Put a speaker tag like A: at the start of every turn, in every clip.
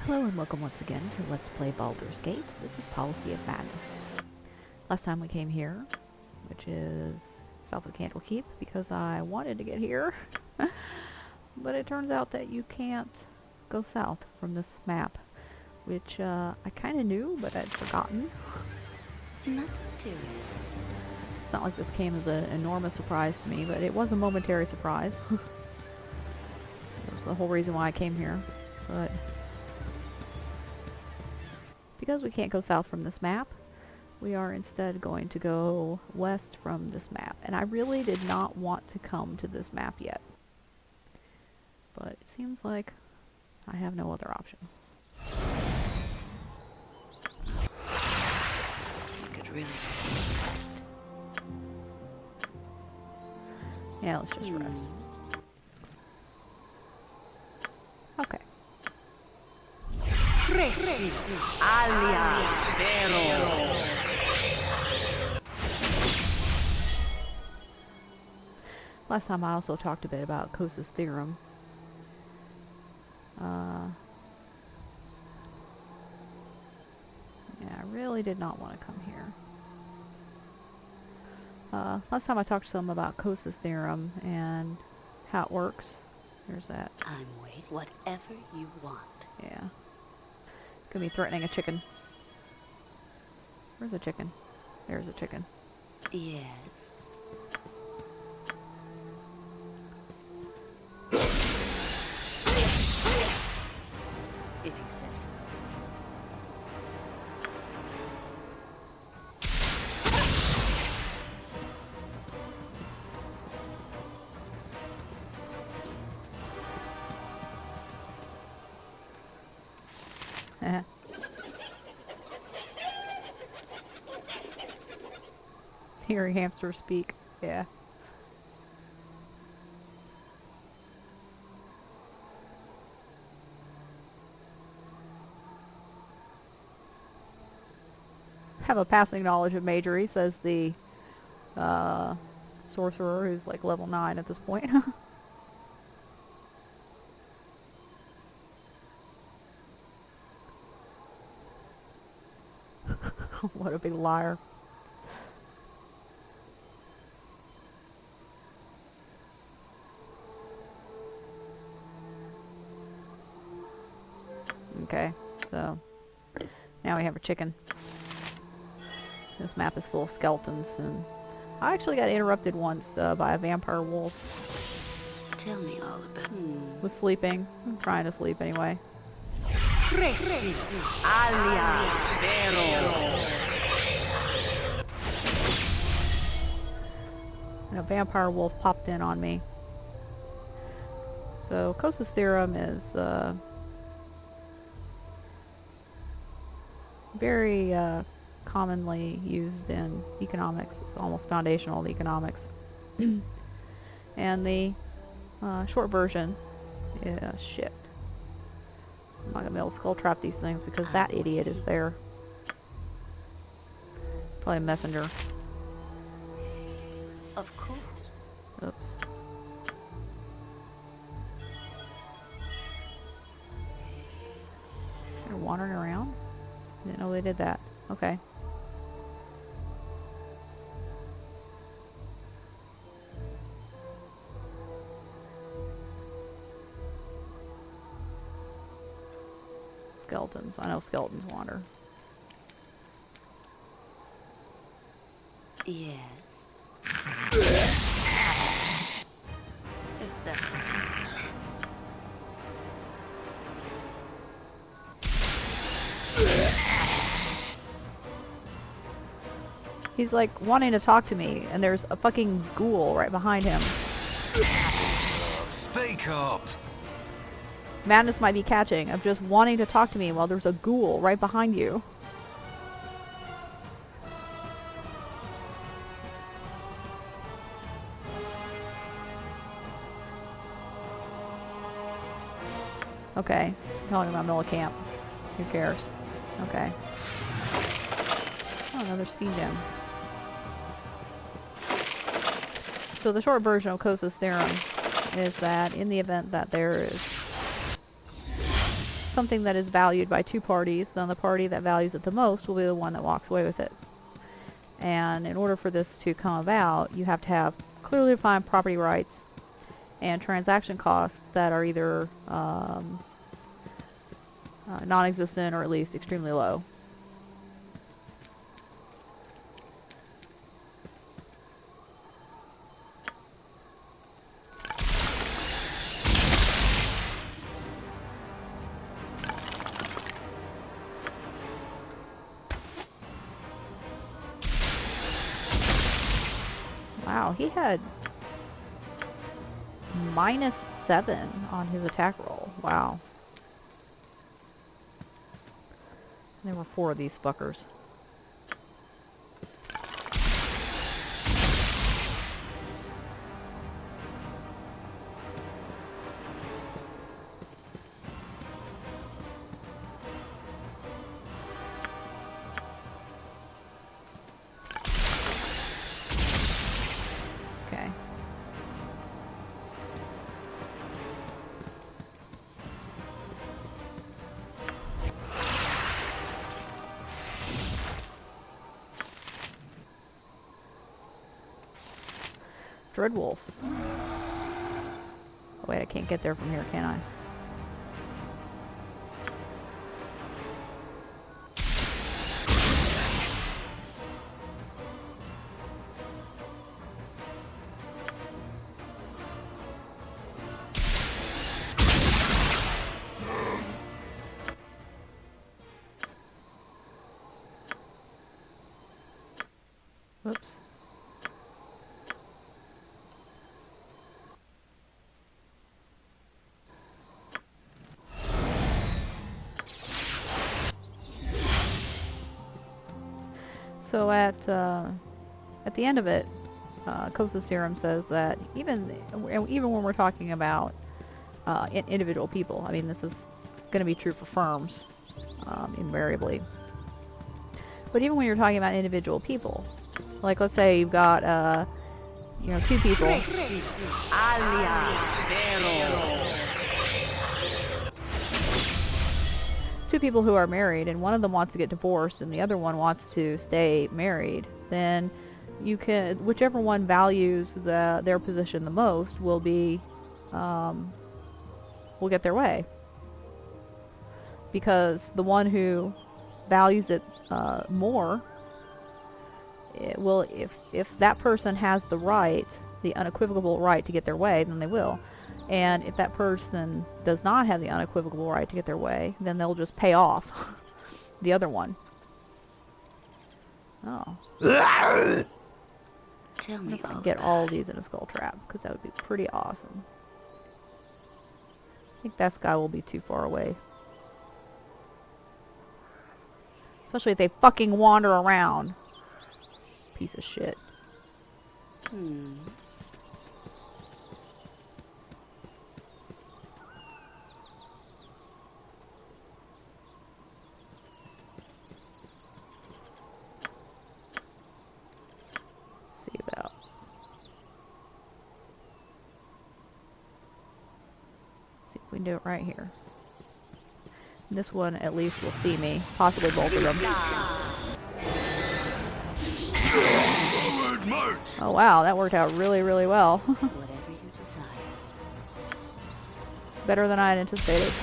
A: Hello and welcome once again to Let's Play Baldur's Gate. This is Policy of Madness. Last time we came here, which is south of Candlekeep, because I wanted to get here. But it turns out that you can't go south from this map, which I kind of knew, but I'd forgotten.
B: Not to.
A: It's not like this came as an enormous surprise to me, but it was a momentary surprise. That was the whole reason why I came here. But because we can't go south from this map, we are instead going to go west from this map. And I really did not want to come to this map yet. But it seems like I have no other option.
B: You could really use some rest.
A: Yeah, let's just rest. Okay. Last time I also talked a bit about Coase's Theorem. Yeah, I really did not want to come here. Last time I talked to some about Coase's Theorem and how it works. There's that.
B: I'm wait, whatever you want.
A: Yeah. Could be threatening a chicken. Where's a chicken? There's a chicken.
B: Yes. If you say so.
A: Hearing hamsters speak. Yeah. Have a passing knowledge of Majory, says the sorcerer who's like level 9 at this point. What a big liar. Okay, so now we have a chicken. This map is full of skeletons, and I actually got interrupted once by a vampire wolf.
B: Tell me all about
A: Was sleeping. I'm trying to sleep anyway. And a vampire wolf popped in on me. So Coase's Theorem is very commonly used in economics. It's almost foundational to economics. And the short version is shit. I'm not gonna be able to skull trap these things because that idiot is there. Probably a messenger.
B: Of course.
A: Oops. They're wandering around? Didn't know they did that. Okay. Skeletons. I know skeletons wander.
B: Yes. If that's
A: He's like wanting to talk to me, and there's a fucking ghoul right behind him.
C: Speak up!
A: Madness might be catching of just wanting to talk to me while there's a ghoul right behind you. Okay, telling him I'm middle of camp. Who cares? Okay. Oh, another speed gem. So the short version of Coase's Theorem is that in the event that there is something that is valued by two parties, then the party that values it the most will be the one that walks away with it. And in order for this to come about, you have to have clearly defined property rights and transaction costs that are either non-existent or at least extremely low. Wow, he had -7 on his attack roll. Wow. There were 4 of these fuckers. Okay. Dreadwolf. Oh wait, I can't get there from here, can I? Whoops. So at the end of it, Coase's theorem says that even when we're talking about individual people, I mean this is going to be true for firms invariably. But even when you're talking about individual people, like let's say you've got you know, 2 people. Two people who are married, and one of them wants to get divorced and the other one wants to stay married, then you can, whichever one values their position the most will be will get their way, because the one who values it more, it will, if that person has the right, the unequivocal right to get their way, then they will. And if that person does not have the unequivocal right to get their way, then they'll just pay off the other one. Oh.
B: Tell
A: I
B: me
A: if I
B: all
A: can get
B: about
A: all these in a skull trap, because that would be pretty awesome. I think that guy will be too far away. Especially if they fucking wander around. Piece of shit. See about. See if we can do it right here. This one at least will see me. Possibly both of them. Oh wow, that worked out really, really well.
B: whatever you desire.
A: Better than I had anticipated.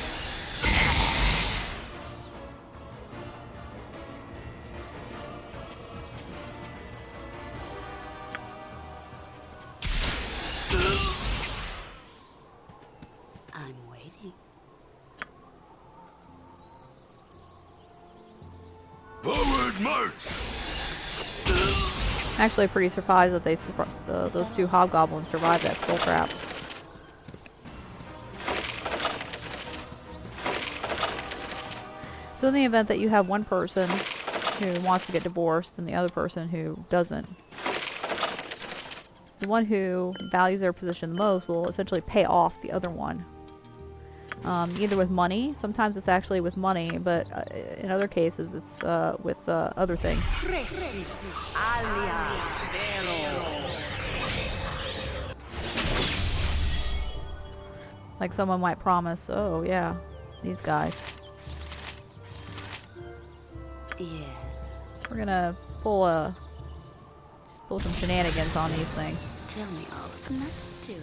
B: I'm waiting.
C: Forward march!
A: Actually, pretty surprised that they those 2 hobgoblins survived that skull trap. So in the event that you have one person who wants to get divorced and the other person who doesn't, the one who values their position the most will essentially pay off the other one. Either with money, sometimes it's actually with money, but in other cases it's with other things. Like someone might promise, oh yeah, these guys.
B: Yes.
A: We're gonna just pull some shenanigans on these things.
B: Tell me all. Let's do it.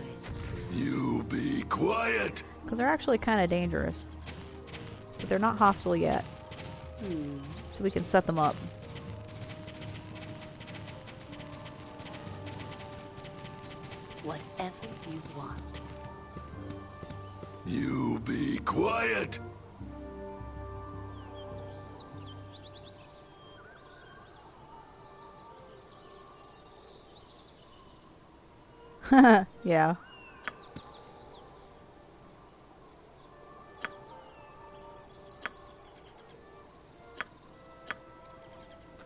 C: You be quiet.
A: Because they're actually kind of dangerous. But they're not hostile yet. So we can set them up.
B: Whatever you want.
C: You be quiet.
A: Yeah.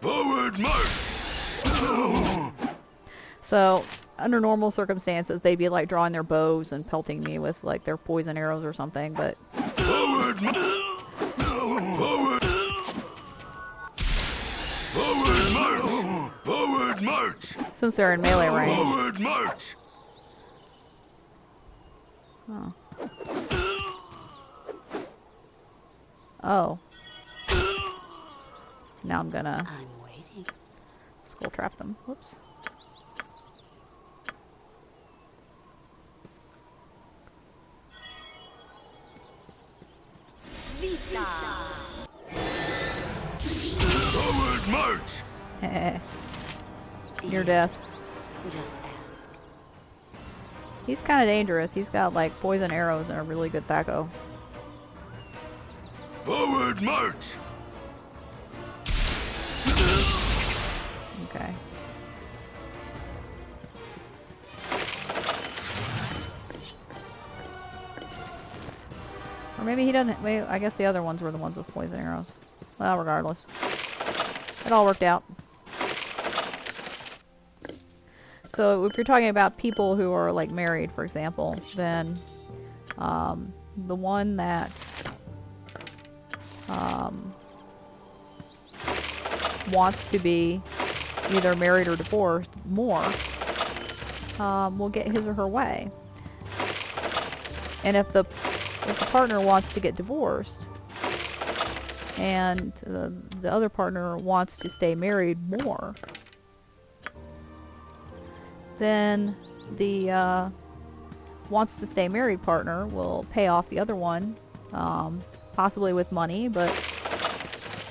C: Forward march.
A: So, under normal circumstances, they'd be like drawing their bows and pelting me with like their poison arrows or something, but...
C: Forward march. Forward. Forward march. Forward march.
A: Since they're in melee range.
C: Forward march.
A: Oh. Oh. Now I'm gonna
B: I'm waiting.
A: skull trap them. Whoops.
C: Forward march.
A: Heh. Near death.
B: Just ask.
A: He's kind of dangerous. He's got like poison arrows and a really good thaco.
C: Forward march.
A: Okay. Or maybe he doesn't. Wait, I guess the other ones were the ones with poison arrows. Well, regardless. It all worked out. So if you're talking about people who are like married, for example, then the one that wants to be either married or divorced more will get his or her way. And if the partner wants to get divorced and the other partner wants to stay married more, then the wants to stay married partner will pay off the other one, possibly with money, but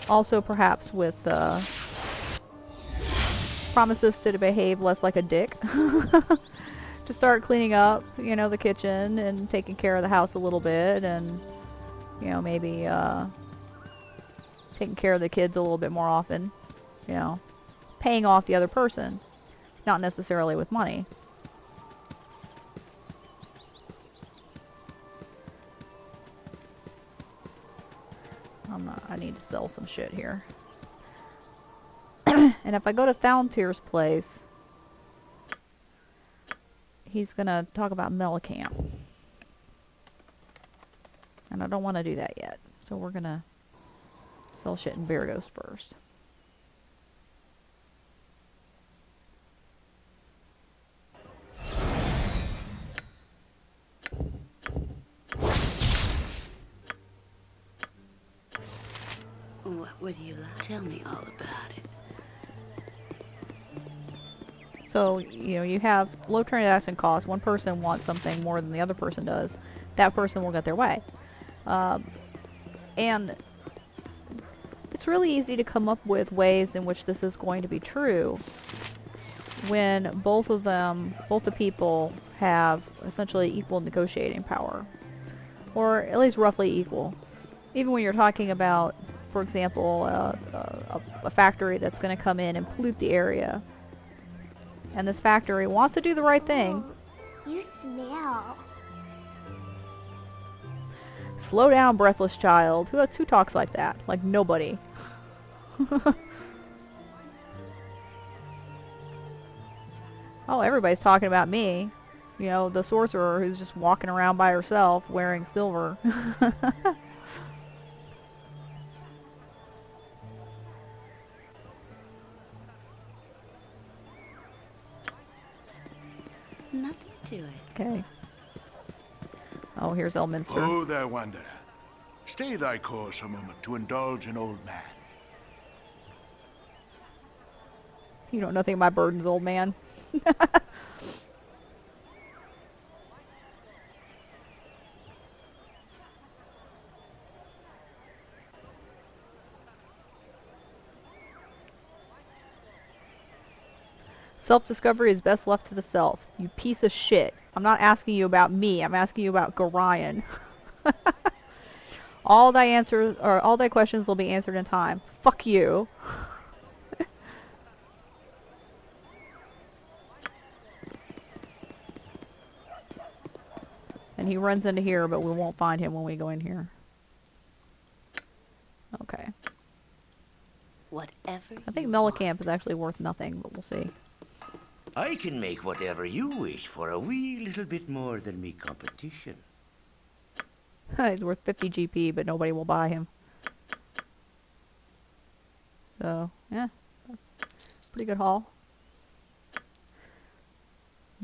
A: also perhaps with promises to behave less like a dick. To start cleaning up, you know, the kitchen and taking care of the house a little bit, and, you know, maybe taking care of the kids a little bit more often, you know, paying off the other person, not necessarily with money. I need to sell some shit here. And if I go to Thwarted's place, he's gonna talk about Mellicamp. And I don't want to do that yet. So we're gonna sell shit in Bearghost first.
B: What would you like? Tell me all about it.
A: So, you know, you have low transaction costs. One person wants something more than the other person does. That person will get their way. And it's really easy to come up with ways in which this is going to be true when both the people have essentially equal negotiating power. Or at least roughly equal. Even when you're talking about, for example, a factory that's going to come in and pollute the area. And this factory wants to do the right thing.
D: Oh, you smell.
A: Slow down, breathless child. Who talks like that? Like nobody. Oh, everybody's talking about me. You know, the sorcerer who's just walking around by herself wearing silver.
B: Nothing to it.
A: Okay. Oh, here's Elminster.
E: Oh, there, wanderer. Stay thy course a moment to indulge an old man.
A: You know nothing of my burdens, old man. Self-discovery is best left to the self. You piece of shit. I'm not asking you about me. I'm asking you about Gorion. All thy answers, or all thy questions will be answered in time. Fuck you. And he runs into here, but we won't find him when we go in here. Okay.
B: Whatever
A: I think
B: you
A: Mellencamp is actually worth nothing, but we'll see.
E: I can make whatever you wish for a wee little bit more than me competition.
A: He's worth 50 GP, but nobody will buy him. So, yeah. That's a pretty good haul.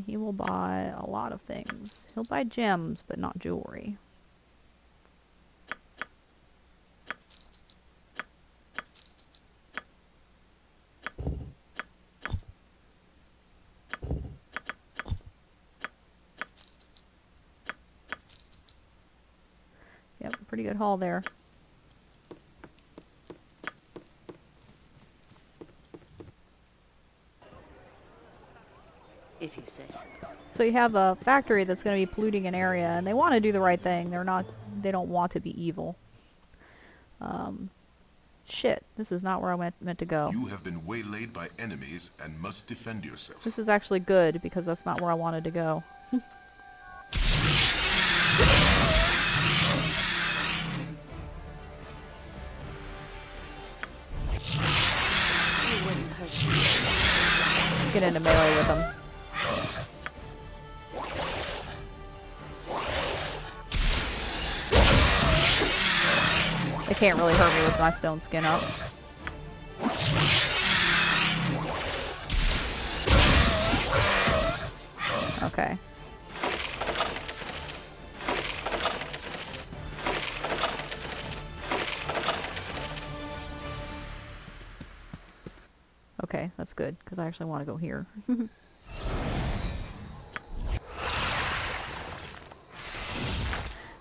A: He will buy a lot of things. He'll buy gems, but not jewelry. Yep, pretty good haul there.
B: if you say so.
A: So you have a factory that's going to be polluting an area, and they want to do the right thing. They don't want to be evil. Shit, this is not where I meant to go.
C: You have been waylaid by enemies and must defend yourself.
A: This is actually good, because that's not where I wanted to go.
B: You wouldn't hurt me.
A: Get into melee with them. They can't really hurt me with my stone skin up. Okay. Okay, that's good, because I actually want to go here.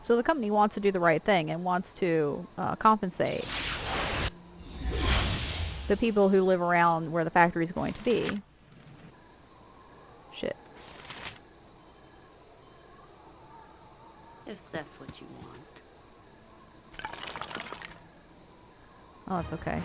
A: So the company wants to do the right thing and wants to compensate the people who live around where the factory is going to be. Shit.
B: If that's what you want.
A: Oh, it's okay.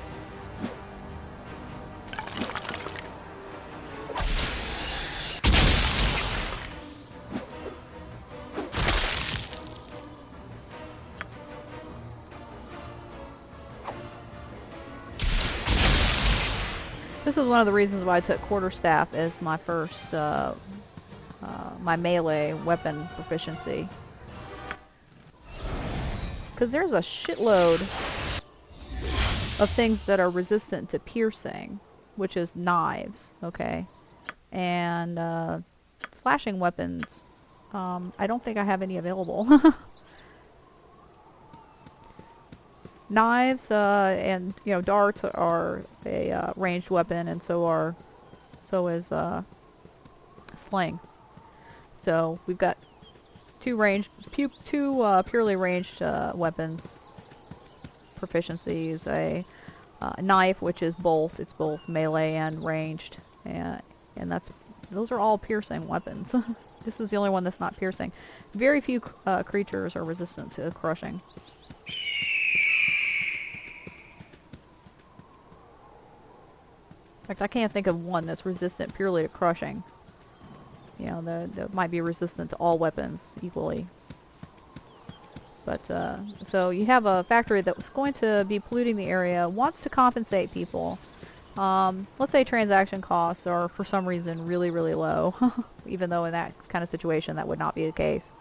A: This is one of the reasons why I took quarterstaff as my first, my melee weapon proficiency. Because there's a shitload of things that are resistant to piercing, which is knives, okay? And slashing weapons, I don't think I have any available. Knives and darts are a ranged weapon, and so is sling. So we've got two purely ranged weapons proficiencies. A knife, which is both melee and ranged, and those are all piercing weapons. This is the only one that's not piercing. Very few creatures are resistant to crushing. In fact, I can't think of one that's resistant purely to crushing. That might be resistant to all weapons equally. But, so you have a factory that's going to be polluting the area, wants to compensate people. Let's say transaction costs are, for some reason, really, really low. Even though in that kind of situation that would not be the case.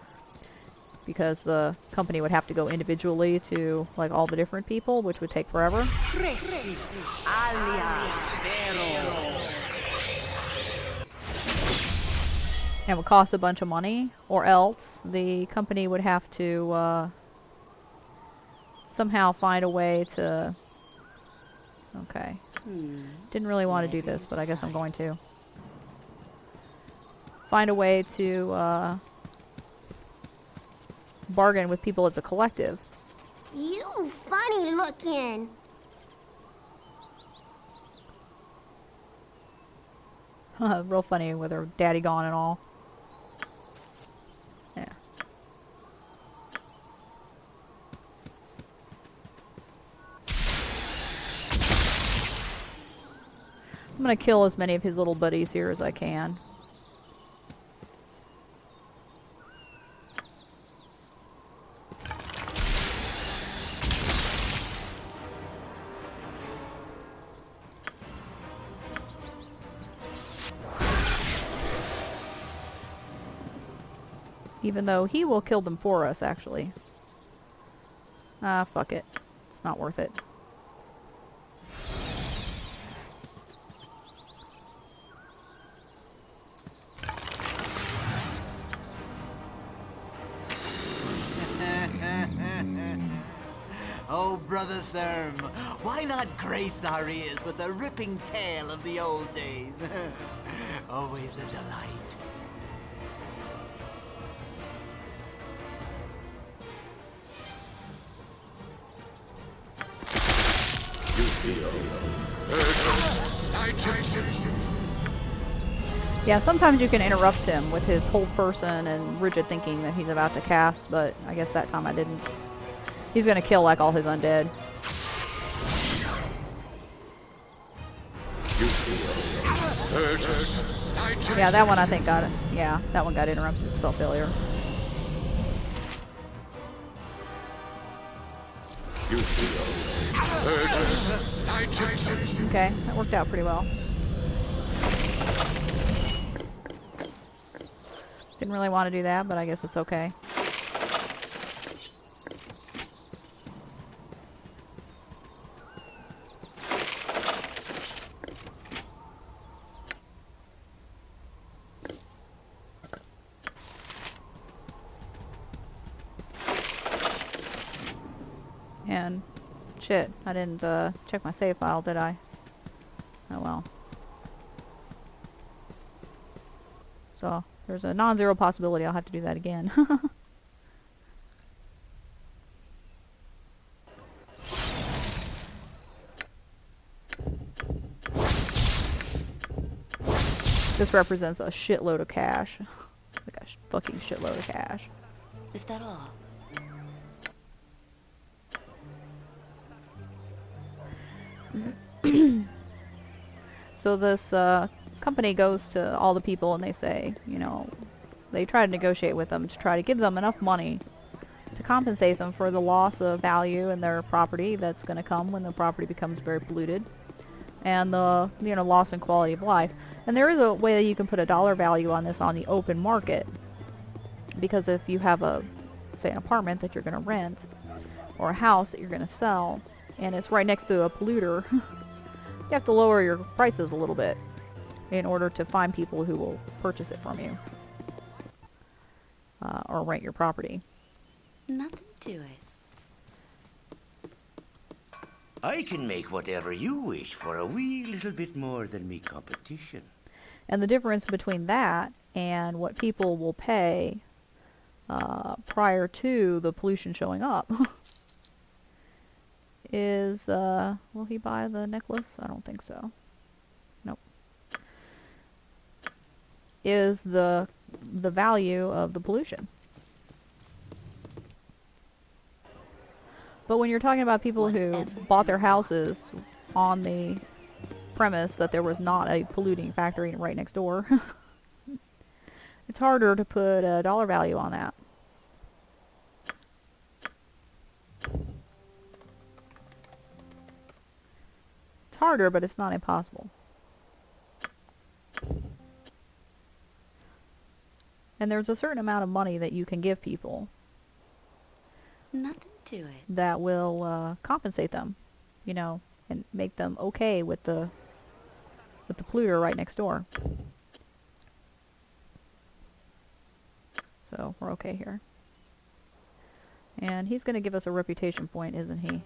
A: Because the company would have to go individually to, like, all the different people, which would take forever. And would cost a bunch of money, or else the company would have to somehow find a way to Okay. Didn't really want to do this, but I guess I'm going to. Find a way to, bargain with people as a collective.
D: You funny looking.
A: Real funny with her daddy gone and all. Yeah. I'm gonna kill as many of his little buddies here as I can. Even though he will kill them for us, actually. Ah, fuck it. It's not worth it.
F: Oh, Brother Therm, why not grace our ears with a ripping tale of the old days? Always a delight.
A: Yeah, sometimes you can interrupt him with his whole person and rigid thinking that he's about to cast, but I guess that time I didn't. He's gonna kill like all his undead. Yeah, that one I think got it. Yeah, that one got interrupted. Spell failure. Okay, that worked out pretty well. Didn't really want to do that, but I guess it's okay. And shit, I didn't check my save file, did I? Oh well. So there's a non-zero possibility I'll have to do that again. This represents a shitload of cash. Like a fucking shitload of cash.
B: Is that all?
A: So this company goes to all the people and they say, you know, they try to negotiate with them to try to give them enough money to compensate them for the loss of value in their property that's going to come when the property becomes very polluted, and the, you know, loss in quality of life. And there is a way that you can put a dollar value on this on the open market, because if you have a, say, an apartment that you're going to rent or a house that you're going to sell and it's right next to a polluter, you have to lower your prices a little bit in order to find people who will purchase it from you or rent your property.
B: Nothing to it.
E: I can make whatever you wish for a wee little bit more than me competition.
A: And the difference between that and what people will pay prior to the pollution showing up is, will he buy the necklace? I don't think so. Nope. Is the value of the pollution. But when you're talking about people who bought their houses on the premise that there was not a polluting factory right next door, it's harder to put a dollar value on that. It's harder, but it's not impossible. And there's a certain amount of money that you can give people
B: Nothing to it.
A: that will compensate them, you know, and make them okay with the polluter right next door. So we're okay here. And he's going to give us a reputation point, isn't he?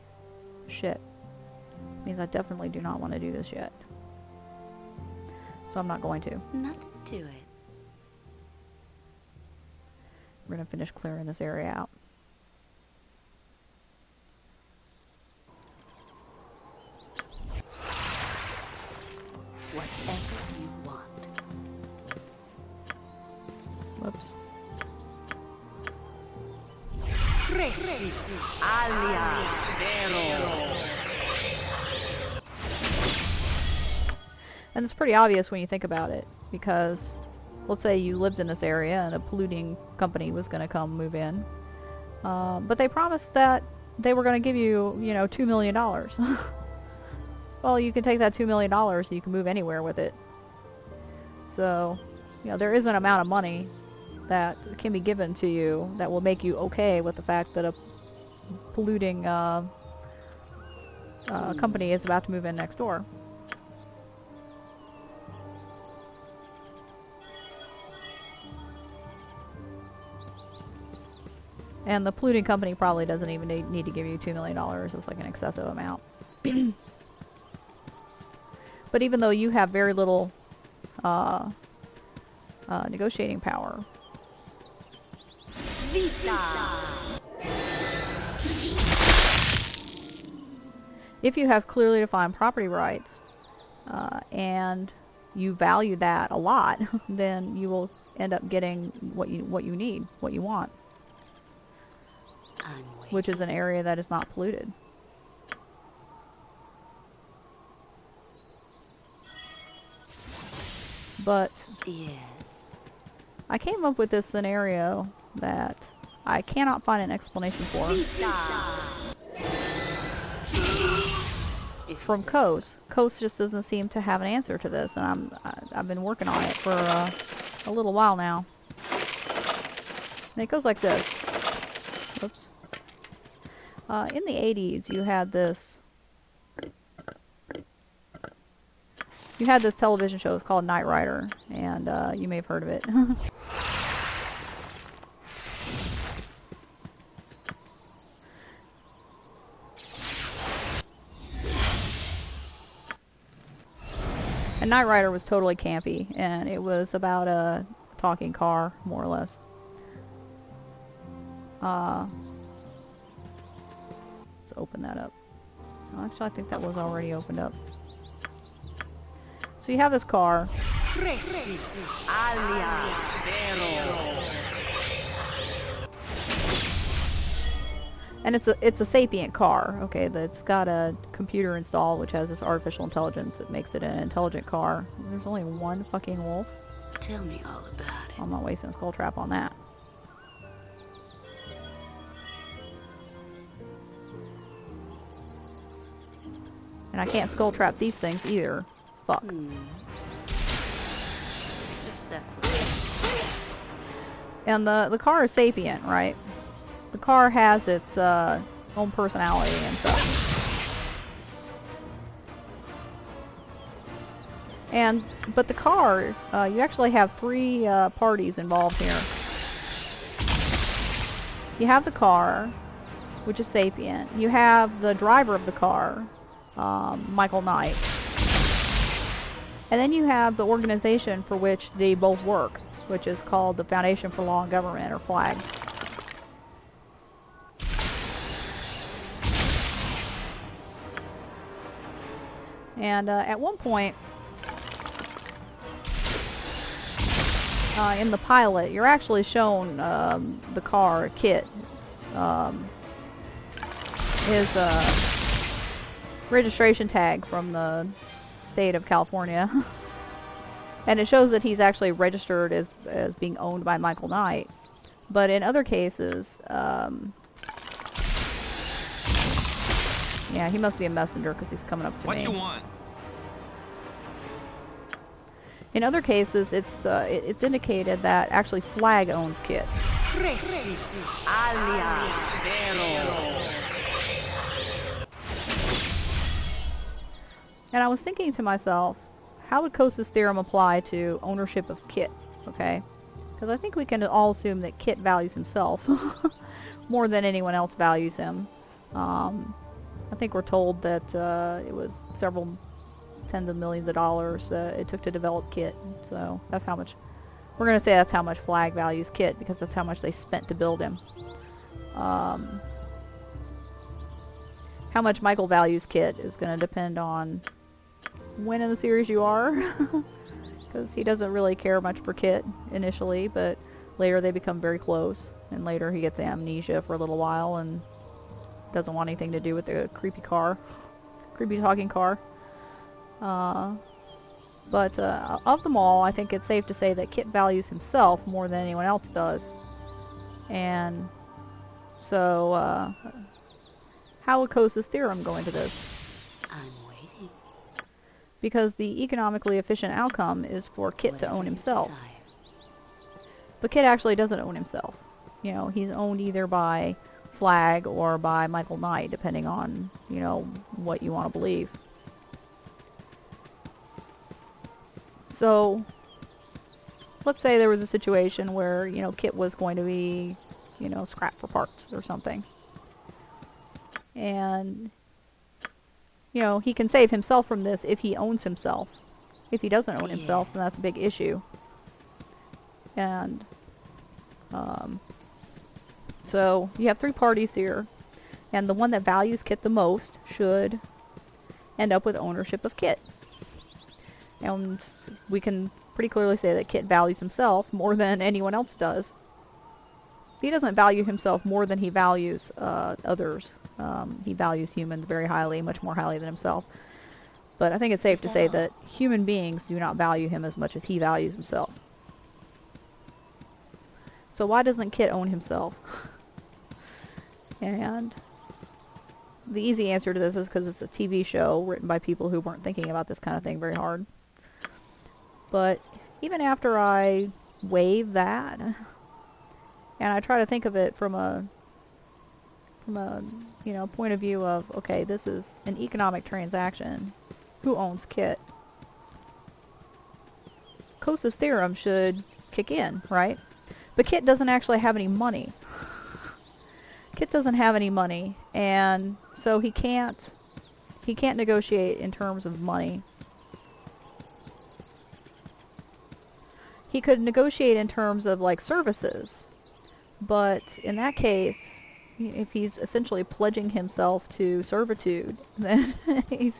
A: Shit. Means I definitely do not want to do this yet. So I'm not going to.
B: Nothing to it.
A: We're going to finish clearing this area out.
B: Whatever you want.
A: Whoops. And it's pretty obvious when you think about it, because let's say you lived in this area and a polluting company was going to come move in, but they promised that they were going to give you, you know, $2 million. Well, you can take that $2 million and you can move anywhere with it. So, you know, there is an amount of money that can be given to you that will make you okay with the fact that a polluting company is about to move in next door. And the polluting company probably doesn't even need to give you $2 million. It's like an excessive amount. But even though you have very little negotiating power, if you have clearly defined property rights and you value that a lot, then you will end up getting what you need, what you want, which is an area that is not polluted. But
B: Yes.
A: I came up with this scenario that I cannot find an explanation for from Coase. Coase just doesn't seem to have an answer to this, and I've been working on it for a little while now. And it goes like this. Oops. In the 80s, you had this television show. It's called Knight Rider, and you may have heard of it. And Knight Rider was totally campy, and it was about a talking car, more or less. Let's open that up. Actually, I think that was already opened up. So you have this car. And it's a sapient car, okay, that's got a computer installed which has this artificial intelligence that makes it an intelligent car. There's only one fucking wolf.
B: Tell me all about it.
A: I'm not wasting a skull trap on that. And I can't skull trap these things either. Fuck.
B: That's what.
A: And the car is sapient, right? The car has its own personality and stuff. But the car, you actually have three parties involved here. You have the car, which is sapient. You have the driver of the car, Michael Knight. And then you have the organization for which they both work, which is called the Foundation for Law and Government, or FLAG. And at one point in the pilot, you're actually shown the car, Kit, his registration tag from the state of California. And it shows that he's actually registered as being owned by Michael Knight. But in other cases, yeah, he must be a messenger because he's coming up to me.
G: What you want?
A: In other cases, it's indicated that actually Flag owns Kit. And I was thinking to myself, how would Coase's theorem apply to ownership of Kit? Okay, because I think we can all assume that Kit values himself more than anyone else values him. I think we're told that it was several tens of millions of dollars it took to develop Kit. So that's how much, we're going to say that's how much Flag values Kit, because that's how much they spent to build him. How much Michael values Kit is going to depend on when in the series you are, because he doesn't really care much for Kit initially, but later they become very close, and later he gets amnesia for a little while and doesn't want anything to do with the creepy talking car. But of them all, I think it's safe to say that Kit values himself more than anyone else does. And so, how would Coase's theorem go into this?
B: I'm waiting.
A: Because the economically efficient outcome is for Kit to own himself. But Kit actually doesn't own himself. You know, he's owned either by Flag or by Michael Knight, depending on, you know, what you want to believe. So, let's say there was a situation where, you know, Kit was going to be, you know, scrapped for parts or something. And, you know, he can save himself from this if he owns himself. If he doesn't own himself, then that's a big issue. And, so you have three parties here, and the one that values Kit the most should end up with ownership of Kit. And we can pretty clearly say that Kit values himself more than anyone else does. He doesn't value himself more than he values others. He values humans very highly, much more highly than himself. But I think it's safe to say that human beings do not value him as much as he values himself. So why doesn't Kit own himself? And the easy answer to this is because it's a TV show written by people who weren't thinking about this kind of thing very hard. But even after I waive that, and I try to think of it from a you know, point of view of, okay, this is an economic transaction. Who owns Kit? Coase's theorem should kick in, right? But Kit doesn't actually have any money. Kit doesn't have any money, and so he can't negotiate in terms of money. He could negotiate in terms of, like, services, but in that case, if he's essentially pledging himself to servitude, then you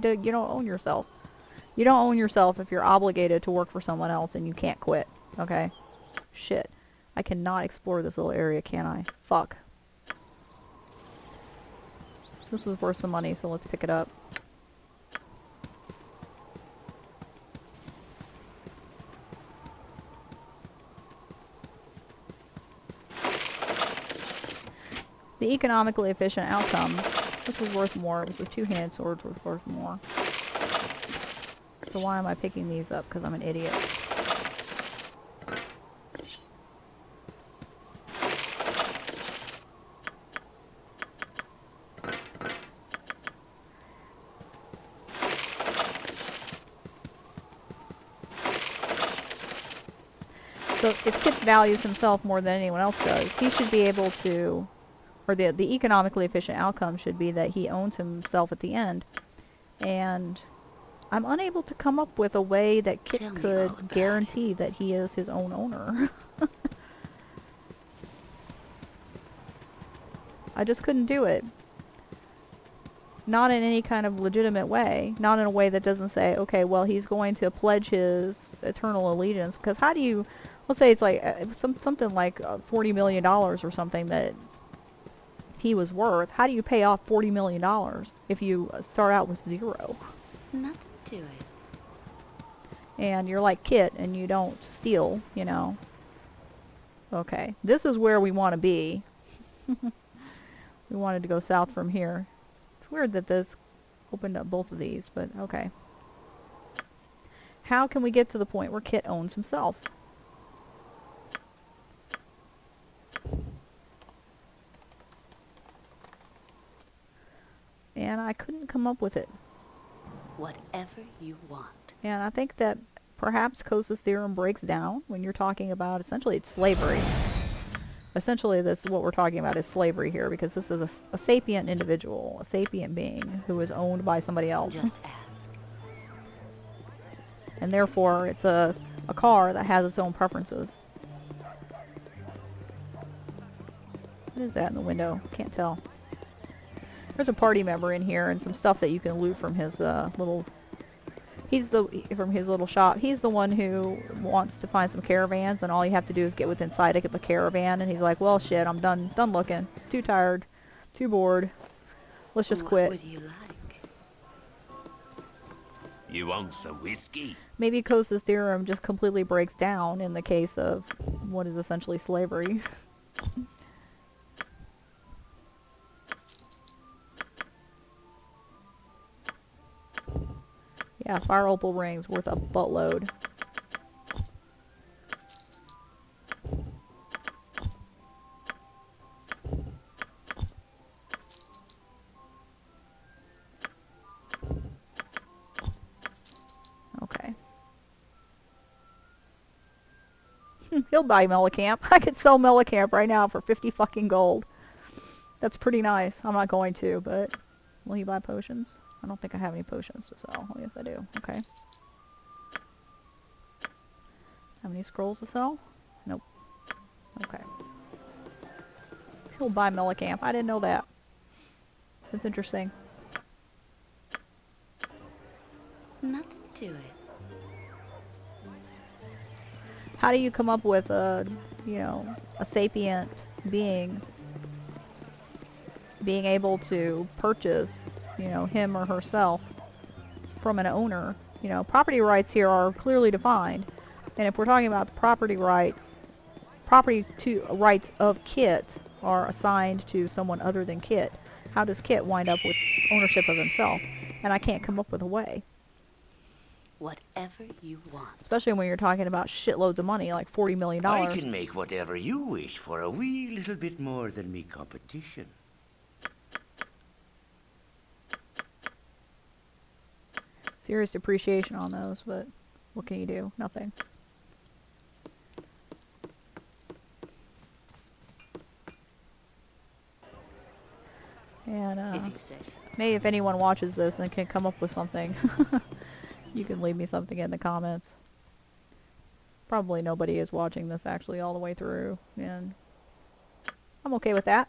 A: don't own yourself. You don't own yourself if you're obligated to work for someone else and you can't quit, okay? Shit. I cannot explore this little area, can I? Fuck. This was worth some money, so let's pick it up. The economically efficient outcome, which was worth more, it was the two-handed swords was worth more. So why am I picking these up? Because I'm an idiot. So if Kit values himself more than anyone else does, he should be able to, or the economically efficient outcome should be that he owns himself at the end. And I'm unable to come up with a way that Kit could guarantee that he is his own owner. I just couldn't do it. Not in any kind of legitimate way. Not in a way that doesn't say, okay, well, he's going to pledge his eternal allegiance. Because how do you, let's say it's like something like $40 million or something that he was worth. How do you pay off $40 million if you start out with zero?
B: Nothing to it.
A: And you're like Kit and you don't steal, you know. Okay, this is where we want to be. We wanted to go south from here. It's weird that this opened up both of these, but okay. How can we get to the point where Kit owns himself? And I couldn't come up with it.
B: Whatever you want.
A: And I think that perhaps Coase's theorem breaks down when you're talking about, essentially, it's slavery. Essentially, this what we're talking about is slavery here, because this is a sapient individual, a sapient being who is owned by somebody else.
B: Just ask.
A: And therefore, it's a car that has its own preferences. What is that in the window? Can't tell. There's a party member in here and some stuff that you can loot from his little... from his little shop. He's the one who wants to find some caravans, and all you have to do is get within sight of a caravan, and he's like, well, shit, I'm done looking. Too tired. Too bored. Let's just quit.
B: What would you like?
E: You want some whiskey?
A: Maybe Coase's theorem just completely breaks down in the case of what is essentially slavery. Yeah, fire opal rings worth a buttload. Okay. He'll buy Mellicamp. I could sell Mellicamp right now for 50 fucking gold. That's pretty nice. I'm not going to, but will he buy potions? I don't think I have any potions to sell. Oh, yes, I do. Okay. Have any scrolls to sell? Nope. Okay. He'll buy Mellicamp. I didn't know that. That's interesting.
B: Nothing to it.
A: How do you come up with a, you know, a sapient being being able to purchase, you know, him or herself from an owner? You know, property rights here are clearly defined, and if we're talking about property rights of Kit are assigned to someone other than Kit, how does Kit wind up with ownership of himself? And I can't come up with a way.
B: Whatever you want.
A: Especially when you're talking about shitloads of money, like $40 million.
E: I can make whatever you wish for a wee little bit more than me competition.
A: Serious depreciation on those, but what can you do? Nothing. And
B: If you say so.
A: maybe if anyone watches this and can come up with something, you can leave me something in the comments. Probably nobody is watching this actually all the way through, and I'm okay with that.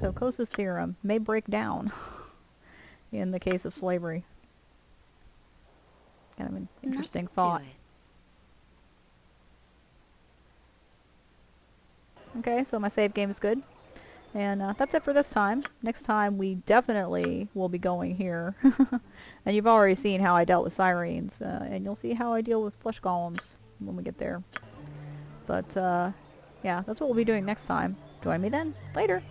A: So Coase's theorem may break down in the case of slavery. Kind of an interesting
B: Nothing to
A: thought.
B: it.
A: Okay, so my save game is good. And that's it for this time. Next time we definitely will be going here. And you've already seen how I dealt with sirens. And you'll see how I deal with flesh golems when we get there. But yeah, that's what we'll be doing next time. Join me then. Later.